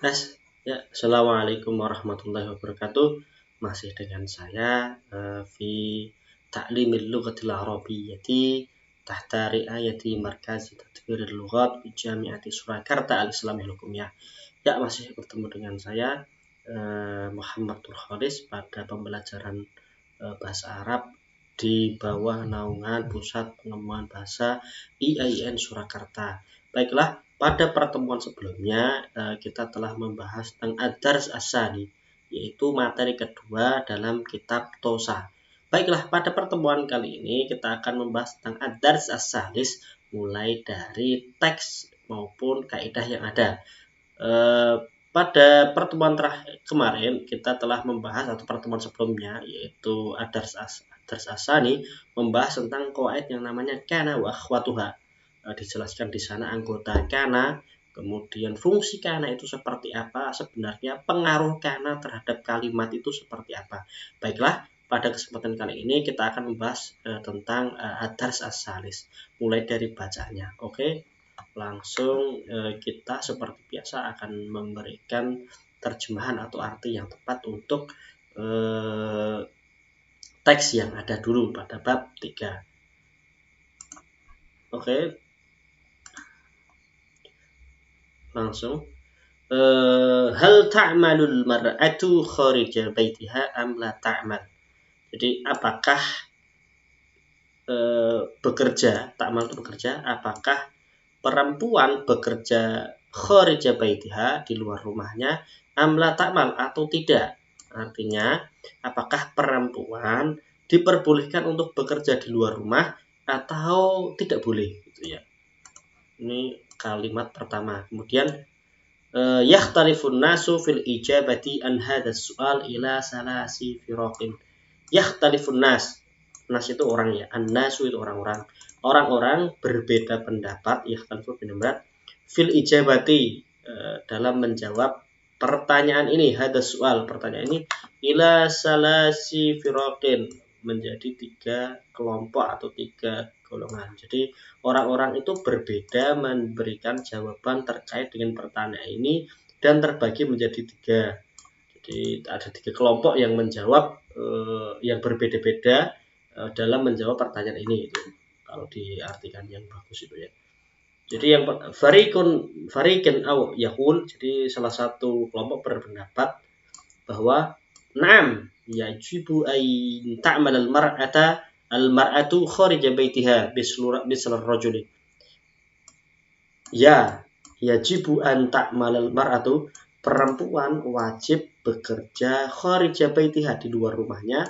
Mas, ya, Assalamualaikum warahmatullahi wabarakatuh. Masih dengan saya fi ta'limil lughatil arabiyyati tahta riayati Markaz Tadbiril Lughat Jami'ati Surakarta Al-Islamiyah Hukumiyah. Ya, masih bertemu dengan saya Muhammad Khalis pada pembelajaran bahasa Arab di bawah naungan Pusat Pengembangan Bahasa IAIN Surakarta. Baiklah, pada pertemuan sebelumnya kita telah membahas tentang Ad-Dars As-Sani, yaitu materi kedua dalam kitab Tosa. Baiklah, pada pertemuan kali ini kita akan membahas tentang Ad-Dars As-Salis, mulai dari teks maupun kaidah yang ada. Pada pertemuan terakhir kemarin kita telah membahas, atau pertemuan sebelumnya, yaitu Ad-Dars As-Sani, membahas tentang qawaid yang namanya kana wa akhwatuha. Dijelaskan di sana anggota kana, kemudian fungsi kana itu seperti apa, sebenarnya pengaruh kana terhadap kalimat itu seperti apa. Baiklah, pada kesempatan kali ini kita akan membahas tentang Ad-Dars As-Salis, mulai dari bacanya. Oke, langsung kita seperti biasa akan memberikan terjemahan atau arti yang tepat untuk teks yang ada dulu pada bab 3. Oke, langsung. Hal ta'malul mar'atu kharija baitiha am la ta'mal. Jadi apakah bekerja, ta'mal itu bekerja, apakah perempuan bekerja kharija baitiha di luar rumahnya am la ta'mal atau tidak. Artinya apakah perempuan diperbolehkan untuk bekerja di luar rumah atau tidak boleh gitu ya. Ini kalimat pertama. Kemudian yakhtalifun nasu fil ijabati an hadzal su'al ila salasi firaqin. Yakhtalifun nas. Nas itu orang ya. An-nasu itu orang-orang. Orang-orang berbeda pendapat, yakhtalifu pendapat fil ijabati dalam menjawab pertanyaan ini, hadzal su'al, pertanyaan ini ila salasi firaqin, menjadi 3 kelompok atau 3 golongan. Jadi orang-orang itu berbeda memberikan jawaban terkait dengan pertanyaan ini dan terbagi menjadi 3. Jadi ada 3 kelompok yang menjawab yang berbeda-beda dalam menjawab pertanyaan ini itu. Kalau diartikan yang bagus itu ya. Jadi yang fariqun au yaqul, jadi salah satu kelompok berpendapat bahwa na'am yajibu ay ta'mal al-mar'atu kharija baitiha misal rajuli. Ya, yajibu an ta'mal al-mar'atu, perempuan wajib bekerja kharija baitiha di luar rumahnya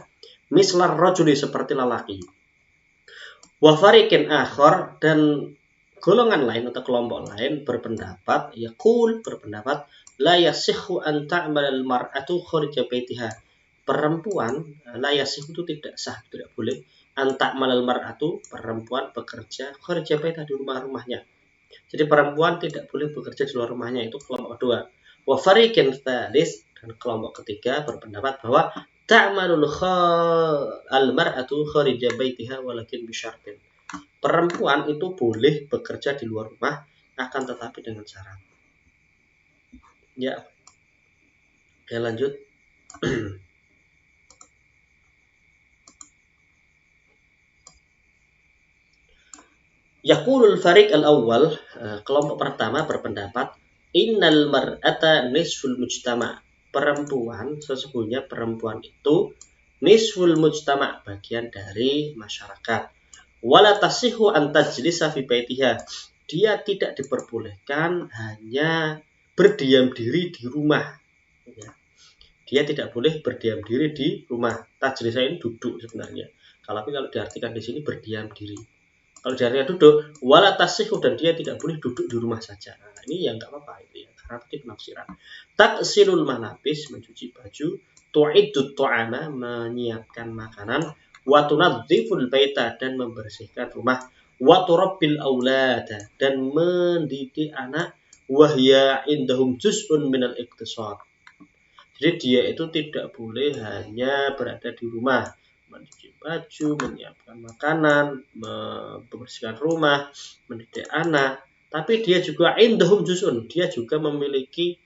misal rajuli seperti lelaki. Wa fariqin akhar, dan golongan lain atau kelompok lain berpendapat, yaqul berpendapat la yasihhu an ta'mal al-mar'atu kharija baitiha. Perempuan la yasihhu itu tidak sah, tidak boleh, an ta'mal al-mar'atu, perempuan bekerja kharija baitiha di rumahnya. Jadi perempuan tidak boleh bekerja di luar rumahnya, itu kelompok kedua. Wa fariqin tsalis, dan kelompok ketiga berpendapat bahwa ta'malul al-mar'atu kharija baitiha walakin bisyartin. Perempuan itu boleh bekerja di luar rumah, akan tetapi dengan syarat. Ya. Oke, lanjut. Yaqulul fariq al-awwal, kelompok pertama berpendapat innal mar'ata nisful mujtama. Perempuan, sesungguhnya perempuan itu nisful mujtama, bagian dari masyarakat. Wala tasihu an tajlisa fi baitiha. Dia tidak diperbolehkan hanya berdiam diri di rumah. Ya. Dia tidak boleh berdiam diri di rumah. Tajlisa ini duduk sebenarnya. Kalau diartikan di sini berdiam diri. Kalau diartikan duduk, wala tasihu, dan dia tidak boleh duduk di rumah saja. Nah, ini ya nggak apa-apa itu ya, karena tadi penafsiran. Taksilul malabis, mencuci baju, tu'idut tu'ama, menyiapkan makanan, wa tunadziful baita, dan membersihkan rumah, wa turabbil aulada, dan mendidik anak, wahya indahum juz'un minal iqtisad. Jadi dia itu tidak boleh hanya berada di rumah, mencuci baju, menyiapkan makanan, membersihkan rumah, mendidik anak, tapi dia juga indahum juz'un, dia juga memiliki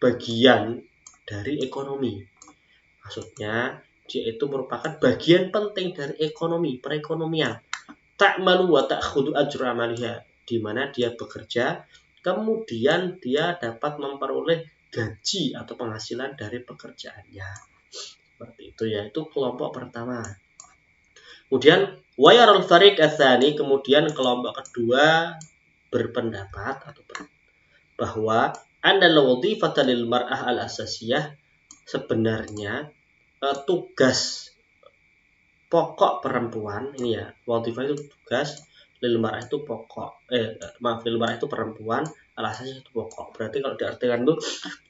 bagian dari ekonomi. Maksudnya dia itu merupakan bagian penting dari ekonomi, perekonomian. Ta'malu wa ta'khudhu ajra amaliha, di mana dia bekerja, kemudian dia dapat memperoleh gaji atau penghasilan dari pekerjaannya. Seperti itu ya, itu kelompok pertama. Kemudian wayarul fariq ats-tsani, kemudian kelompok kedua berpendapat atau bahwa annal wadhifata lil mar'ah al-asasiyah, sebenarnya tugas pokok perempuan ini ya, wadhifah itu tugas, lil mar'ah itu pokok, lil mar'ah itu perempuan, al-asasiyah itu pokok. Berarti kalau diartikan itu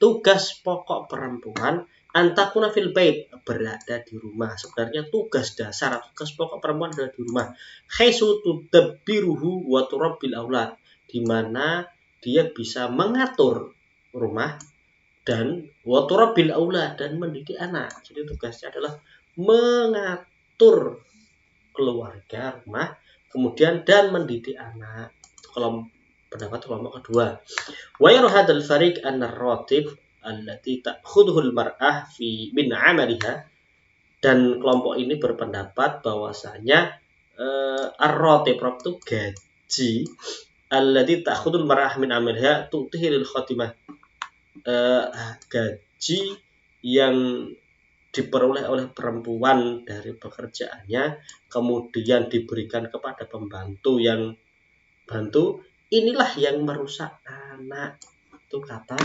tugas pokok perempuan antakuna fil bait, berada di rumah. Sebenarnya tugas dasar, tugas pokok perempuan ada di rumah. Khaisu tudabbiruhu wa turabbil aulad, di mana dia bisa mengatur rumah dan wa turabbil aulad, dan mendidik anak. Jadi tugasnya adalah mengatur keluarga, rumah, kemudian dan mendidik anak. Kalau pendapat kelompok kedua. Wa yaru hadzal fariq anna ar-ratib allati ta'khudhuhu al-mar'ah fi min 'amaliha, dan kelompok ini berpendapat bahwasanya ar-ratib itu gaji allati ta'khudhu al-mar'ah min 'amaliha tu'tihi lil khatimah, gaji yang diperoleh oleh perempuan dari pekerjaannya kemudian diberikan kepada pembantu yang bantu, inilah yang merusak anak. Itu kata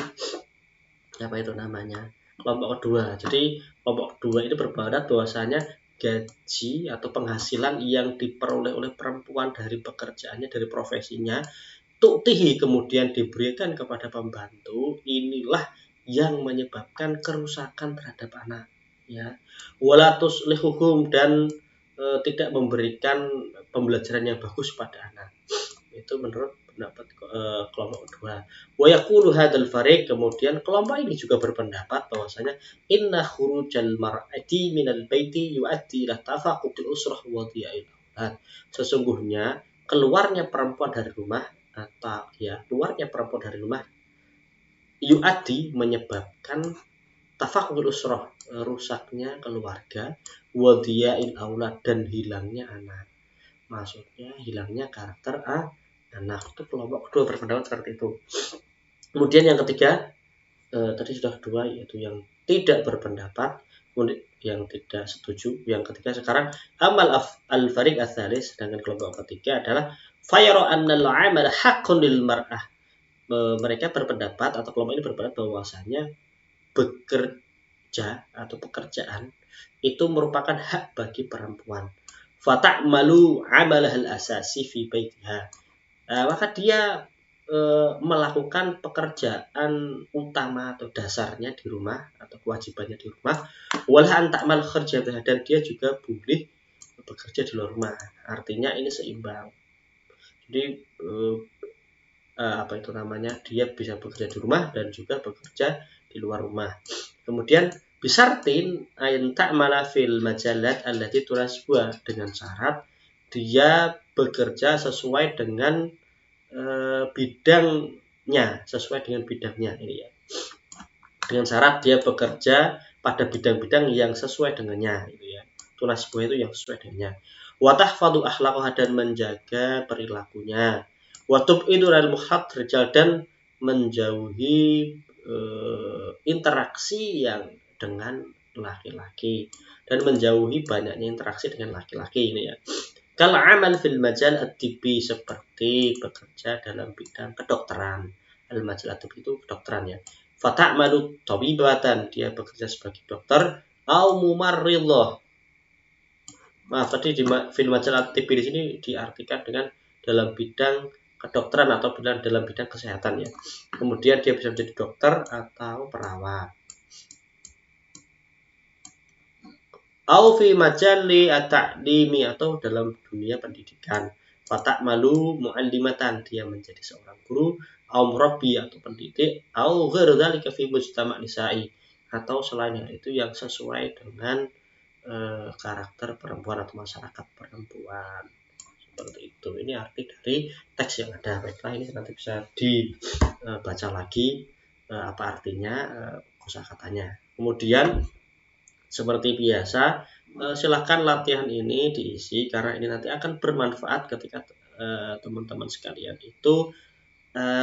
apa itu namanya, kelompok kedua. Jadi kelompok kedua ini berpendapat bahwasanya gaji atau penghasilan yang diperoleh oleh perempuan dari pekerjaannya, dari profesinya, tu'tihi kemudian diberikan kepada pembantu, inilah yang menyebabkan kerusakan terhadap anak, ya. Walatus lihuhum, dan tidak memberikan pembelajaran yang bagus pada anak. Itu menurut pendapat kelompok kedua. Wa yaqulu hadzal fariq, kemudian kelompok ini juga berpendapat bahwasanya inna khurujal mar'ati minal baiti yu'addi ila tafaqutil usrah wa dhiya'il aulad. Sesungguhnya keluarnya perempuan dari rumah, atau ya keluarnya perempuan dari rumah, yu'addi menyebabkan tafaqutil usrah, rusaknya keluarga, wa dhiya'il aulad, dan hilangnya anak. Maksudnya hilangnya karakter anak. Itu kelompok kedua berpendapat seperti itu. Kemudian yang ketiga, tadi sudah dua, yaitu yang tidak berpendapat, kemudian yang tidak setuju. Yang ketiga sekarang amal al-fariq ats-tsalis, sedangkan kelompok ketiga adalah fayara annal 'amal haqqun lil mar'ah. Mereka berpendapat, atau kelompok ini berpendapat bahwasanya bekerja atau pekerjaan itu merupakan hak bagi perempuan. Fata'malu 'amalahal asasi fi baitiha. Maka dia melakukan pekerjaan utama atau dasarnya di rumah, atau kewajibannya di rumah. Walah antakmal kerja, dan dia juga boleh bekerja di luar rumah. Artinya ini seimbang. Jadi apa itu namanya, dia bisa bekerja di rumah dan juga bekerja di luar rumah. Kemudian bisartin ain ta'mala fil majalat allati tunasbuha, dengan syarat dia bekerja sesuai dengan bidangnya, sesuai dengan bidangnya ini ya. Dengan syarat dia bekerja pada bidang-bidang yang sesuai dengannya, itu ya. Tunasbuh itu yang sesuai dengannya. Wa tahfadhu akhlaqaha, dan menjaga perilakunya. Wa tub'idu lil muhadrijal, dan menjauhi interaksi yang dengan laki-laki, dan menjauhi banyaknya interaksi dengan laki-laki ini ya. Kalau amal fil majal at-tibbi, seperti bekerja dalam bidang kedokteran. Al-majal at-tibbi itu kedokteran ya. Fata'malu tabibatan, dia bekerja sebagai dokter. Au mumarridhah. Maaf, tadi di fil majal at-tibbi di sini diartikan dengan dalam bidang kedokteran atau dalam bidang kesehatan ya. Kemudian dia bisa menjadi dokter atau perawat. Au fi majali at-ta'limi, atau dalam dunia pendidikan. Fata'malu mu'allimatan, dia menjadi seorang guru, au murabbi, atau pendidik, au ghairu dzalika fi mujtama' nisa'i, atau selain itu yang sesuai dengan karakter perempuan atau masyarakat perempuan. Seperti itu. Ini arti dari teks yang ada. Baiklah, ini nanti bisa dibaca lagi apa artinya kosakatanya. Kemudian seperti biasa, silahkan latihan ini diisi karena ini nanti akan bermanfaat ketika teman-teman sekalian itu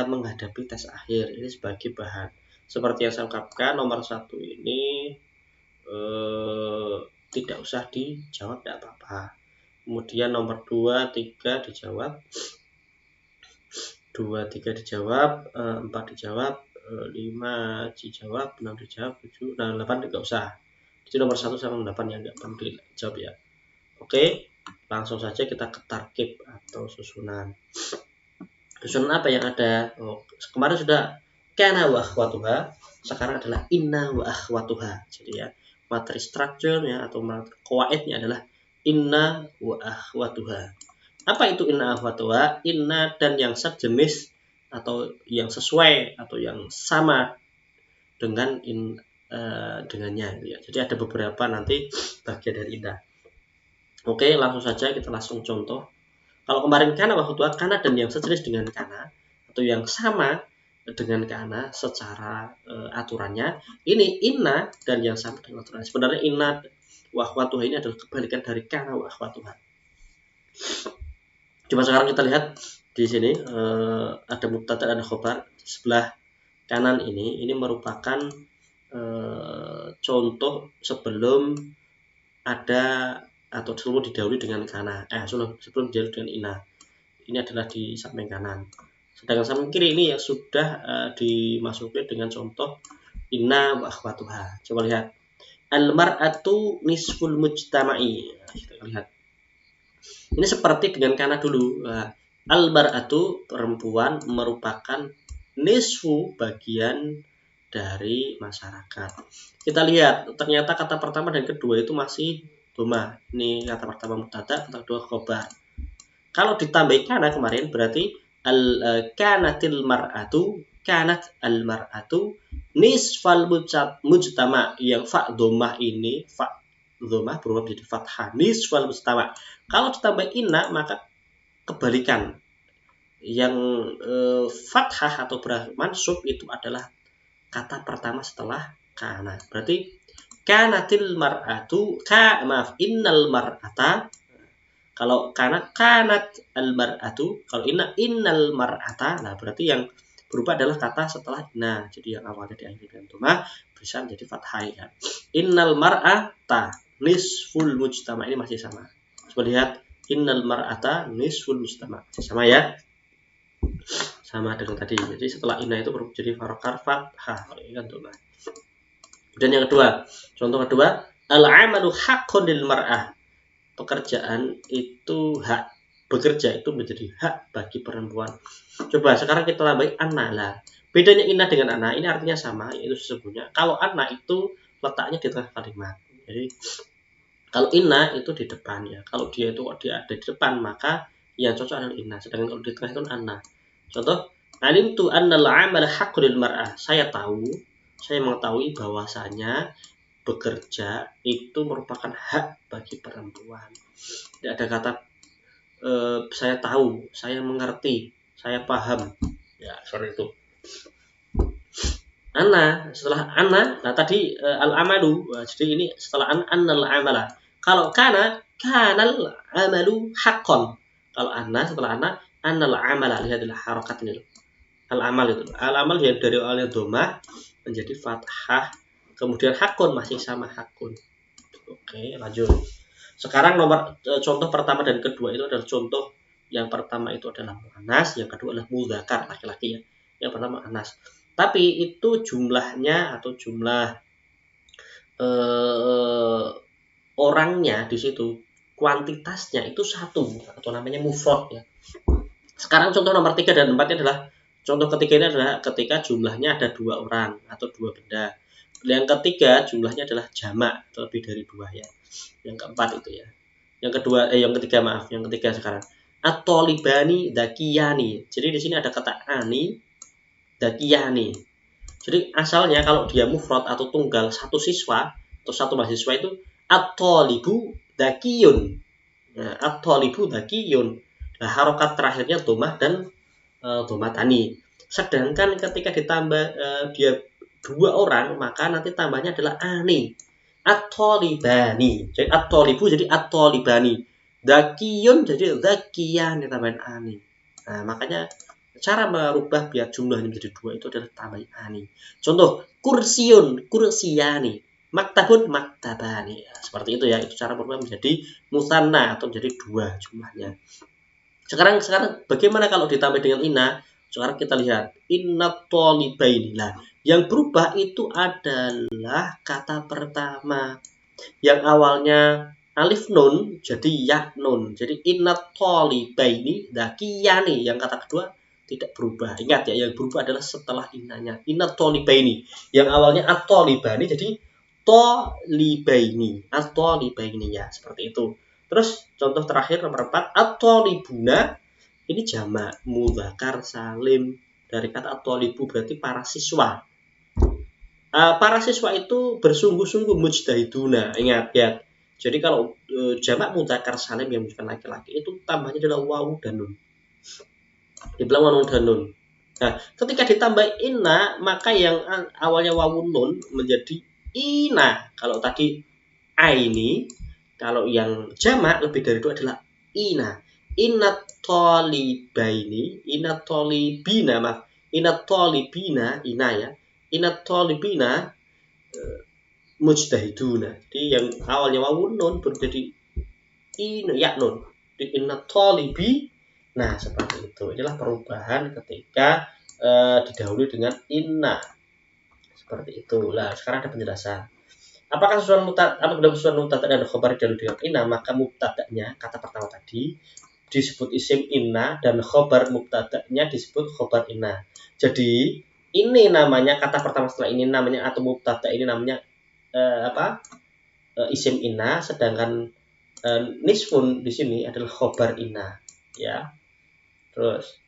menghadapi tes akhir. Ini sebagai bahan. Seperti yang saya ungkapkan, nomor 1 ini tidak usah dijawab, tidak apa-apa. Kemudian nomor 2, 3 dijawab, 2, 3 dijawab, 4 dijawab, 5 dijawab, 6 dijawab, 7, 8 tidak usah. Jadi nomor 1 sama 8 yang nggak perlu dijawab ya. Oke, langsung saja kita ke tarkib atau susunan. Susunan apa yang ada? Kemarin sudah kana wa akhwatuha, sekarang adalah inna wa akhwatuha. Jadi ya, materi strukturnya atau materi qawaidnya adalah inna wa akhwatuha. Apa itu inna akhwatuha? Inna dan yang sejenis atau yang sesuai atau yang sama dengan dengannya ya. Jadi ada beberapa nanti bagian dari inna. Oke, langsung saja kita langsung contoh. Kalau kemarin kana wa akhwatuha, kana dan yang sejenis dengan kana atau yang sama dengan kana secara aturannya. Ini inna dan yang sama dengan aturannya. Sebenarnya inna wa akhwatuha ini adalah kebalikan dari kana wa akhwatuha. Coba sekarang kita lihat di sini ada mubtada dan khobar. Sebelah kanan ini merupakan contoh sebelum ada atau sebelum didahului dengan kana. Sebelum didahului dengan inna. Ini adalah di samping kanan. Sedangkan samping kiri ini yang sudah dimasuki dengan contoh inna wa akhwatuha. Coba lihat. Al-mar'atu nisful mujtama'i. Kita lihat. Ini seperti dengan kana dulu. Al-mar'atu perempuan merupakan nisfu bagian dari masyarakat. Kita lihat ternyata kata pertama dan kedua itu masih doma. Ini kata pertama mubtada, kata kedua khobar. Kalau ditambah kana kemarin berarti kanatil mar'atu, kanat al mar'atu nisfal mujtama. Yang fa domah ini fa domah berubah menjadi fathah, nisfal mujtama. Kalau ditambah inna maka kebalikan. Yang fathah atau mansub itu adalah kata pertama setelah kana. Berarti kanatil mar'atu, innal mar'ata. Kalau kanat al mar'atu, kalau innal mar'ata, nah berarti yang berubah adalah kata setelah inna. Jadi yang awalnya diakhiri dengan dhamma bisa menjadi fathah ya. Innal mar'ata nisful mujtama, ini masih sama. Coba lihat, innal mar'ata nisful mujtama, masih sama ya. Sama dengan tadi. Jadi setelah inna itu berubah jadi farokar fathah. Ini kan dhamma. Dan yang kedua, contoh kedua, al-amalu haqqun lil mar'ah. Pekerjaan itu hak, bekerja itu menjadi hak bagi perempuan. Coba sekarang kita tambahin anna lah. Bedanya inna dengan anna ini artinya sama, yaitu sesungguhnya kalau anna itu letaknya di tengah kalimat. Jadi kalau inna itu di depan ya. Kalau dia ada di depan maka yang cocok adalah inna. Sedangkan kalau di tengah itu anna. Contoh, alimtu annal amala haqqun lil mar'ah. Saya mengetahui bahwasanya bekerja itu merupakan hak bagi perempuan. Tidak ada kata saya tahu, saya mengerti, saya paham. Ya, seperti itu. Ana, setelah ana, nah tadi al-amalu. Jadi ini setelah annal amala. Kalau kanal amalu haqqan. Kalau setelah annal amala. Lihatlah harokat ini. Al-amal itu. Al-amal yang dari awalnya dhamma menjadi fathah. Kemudian hakun masih sama hakun. Oke, lanjut. Sekarang contoh pertama dan kedua itu adalah contoh yang pertama itu adalah muannas, yang kedua adalah mudzakar, laki-laki ya. Yang pertama anas. Tapi itu jumlahnya atau jumlah orangnya di situ, kuantitasnya itu satu atau namanya mufrad ya. Sekarang contoh nomor 3 dan 4 adalah contoh ketiga ini adalah ketika jumlahnya ada 2 orang atau 2 benda. Yang ketiga jumlahnya adalah jamak atau lebih dari 2 ya. Yang keempat itu ya. Yang ketiga sekarang. At-thalibani dzakiyani. Jadi di sini ada kata ani dzakiyani. Jadi asalnya kalau dia mufrad atau tunggal satu siswa atau satu mahasiswa itu at-thalibu dzakiyun. Nah, at-thalibu dzakiyun. Nah, harokat terakhirnya dhammah dan dhammatani. Sedangkan ketika ditambah dia 2 orang, maka nanti tambahnya adalah ani. At-thalibani. Jadi at-thalibu jadi at-thalibani. Zakiyun jadi zakiyan ditambahin ani. Nah, makanya cara merubah biar jumlahnya menjadi 2 itu adalah tambahin ani. Contoh, kursiun, kursiyani. Maktabun, maktabani. Nah, seperti itu ya. Itu cara merubah menjadi musanna atau menjadi 2 jumlahnya. Sekarang bagaimana kalau ditambah dengan inna? Sekarang kita lihat inna tholibaini. Nah, yang berubah itu adalah kata pertama yang awalnya alif nun jadi ya nun. Jadi inna tholibaini, nah kiyani yang kata kedua tidak berubah. Ingat ya, yang berubah adalah setelah innanya. Inna tholibaini yang awalnya at-tholibani jadi tholibaini, at-tholibaini ya, seperti itu. Terus contoh terakhir nomor 4, at-tholibuna ini jamak mudzakkar salim dari kata at-tholibu berarti para siswa. Para siswa itu bersungguh-sungguh mujtahiduna. Ingat ya. Jadi kalau jamak mudzakkar salim yang bukan laki-laki itu tambahnya adalah wawu dan nun. Dibilang wawu dan nun. Nah, ketika ditambah inna maka yang awalnya wawu nun menjadi ina. Kalau tadi aini, kalau yang jamak lebih dari itu adalah ina. Inna tholibaini, inna tholibina, maaf. Inna tholibina, ina ya. Inna tholibina mujtahiduna. Jadi yang awalnya wawu nun berjadi ina ya nun. Di inna tholibi. Nah, seperti itu. Inilah perubahan ketika didahului dengan inna. Seperti itu. Nah, sekarang ada penjelasan. Apakah apabila susunan mubtada dan khobar didahului dengan inna, maka mubtadanya kata pertama tadi disebut isim inna dan khobar mubtadanya disebut khobar inna. Jadi ini namanya kata pertama setelah ini namanya atau mubtada ini namanya isim inna, sedangkan nisfun di sini adalah khobar inna ya. Terus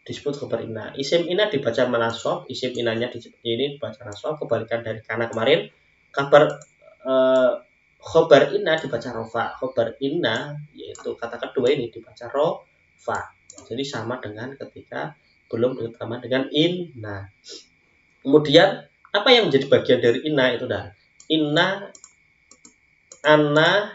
disebut khobar inna. Isim inna dibaca manasab, isim innanya ini dibaca nasab, kebalikan dari kana kemarin. Kabar khobar inna dibaca rofa. Khobar inna yaitu kata kedua ini dibaca rofa. Jadi sama dengan ketika belum ditambah dengan inna. Kemudian apa yang menjadi bagian dari inna itu dah. Inna, anna,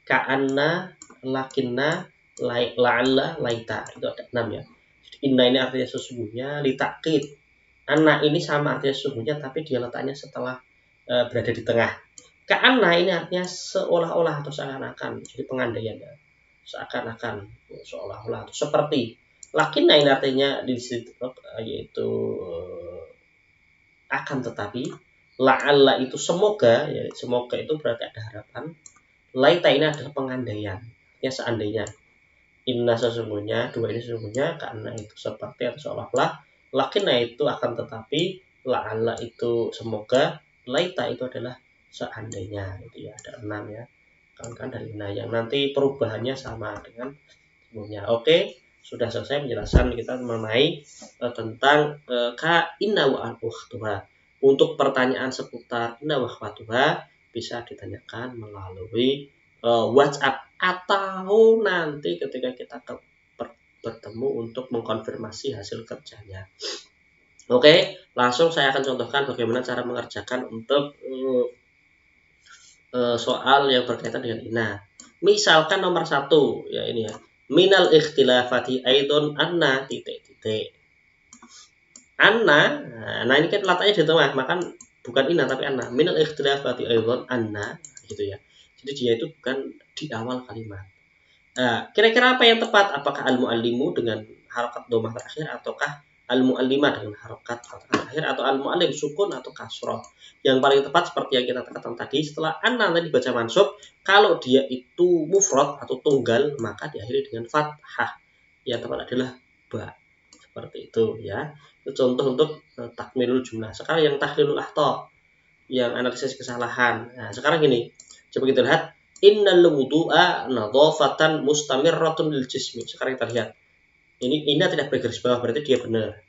ka'anna, lakinna, la'alla, laita. Itu ada 6 ya. Jadi inna ini artinya sesungguhnya, litakid. Anna ini sama artinya sesungguhnya tapi dia letaknya setelah berada di tengah. Ka'anna ini artinya seolah-olah atau seakan-akan. Jadi pengandaian ya. Seakan-akan, seolah-olah atau seperti. Lakinna ini artinya di situ yaitu akan tetapi. La'alla itu semoga, ya semoga itu berarti ada harapan. Laita ini adalah pengandaian, ya seandainya. Inna sesungguhnya, dua ini sesungguhnya, karena itu seperti atau seolah-olah. Lakinna itu akan tetapi, la'alla itu semoga, laita itu adalah seandainya. Itu ya ada 6 ya. Kan dari inna yang nanti perubahannya sama dengan sebelumnya. Oke, sudah selesai penjelasan kita mengenai tentang ka inna wa al-ukhtuha. Untuk pertanyaan seputar inna wa akhwatuha bisa ditanyakan melalui WhatsApp atau nanti ketika kita bertemu untuk mengkonfirmasi hasil kerjanya. Oke, langsung saya akan contohkan bagaimana cara mengerjakan untuk soal yang berkaitan dengan inna. Misalkan nomor 1 ya ini ya. Minal ikhtilafati aidon anna titik-titik. Anna, nah ini kan letaknya di tengah, maka bukan inna tapi anna. Minal ikhtilafati aidon anna gitu ya. Jadi dia itu bukan di awal kalimat. Nah, kira-kira apa yang tepat? Apakah al-muallimu dengan harokat dhammah terakhir ataukah al-muallima dengan harokat terakhir atau al-muallim sukun atau kasroh? Yang paling tepat seperti yang kita katakan tadi, setelah anna tadi baca mansub, kalau dia itu mufrad atau tunggal maka diakhiri dengan fathah. Yang tepat adalah ba. Seperti itu ya. Itu contoh untuk takmilul jumlah. Sekarang yang tahlilul akhta, yang analisis kesalahan. Nah, sekarang gini. Coba kita lihat innal wudu'a nadhafatan mustamirratun lil jismi. Sekarang kita lihat. Ini inna tidak bergaris bawah berarti dia benar.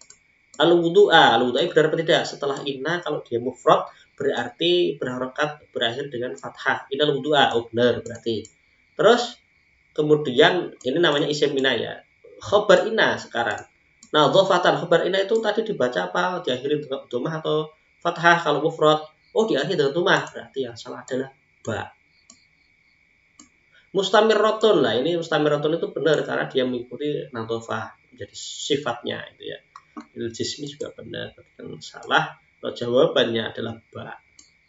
Al-wudu'a benar apa tidak? Setelah inna kalau dia mufrad berarti berharokat berakhir dengan fathah. Innal wudu'a benar berarti. Terus kemudian ini namanya isim inna ya. Khobar inna sekarang. Nah, dhofatan khabar inna itu tadi dibaca apa? Diakhiri dengan dhammah atau fathah kalau mufrad? Oh, diakhiri dengan dhammah. Berarti yang salah adalah ba. Mustamirrotun lah, ini mustamirrotun itu benar karena dia mengikuti nadhofah menjadi sifatnya itu ya. Jismi juga benar, yang salah kalau jawabannya adalah ba.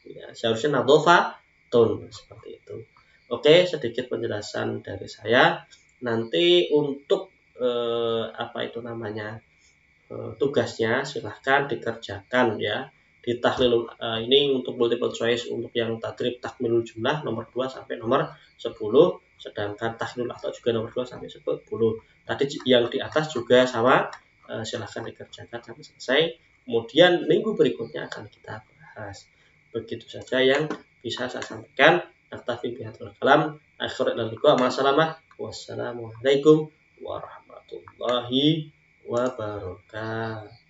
Ya, seharusnya nadhofatun seperti itu. Oke, sedikit penjelasan dari saya. Nanti untuk apa itu namanya tugasnya silahkan dikerjakan ya di tahlil ini untuk multiple choice untuk yang tadrib takmilul jumlah nomor 2 sampai nomor 10, sedangkan tahlilul atau juga nomor 2 sampai 10. Tadi yang di atas juga sama, silahkan dikerjakan sampai selesai. Kemudian minggu berikutnya akan kita bahas. Begitu saja yang bisa saya sampaikan. Naktafi bihadzal kalam. Akhir dan liqa. Wassalamualaikum warahmatullahi wabarakatuh.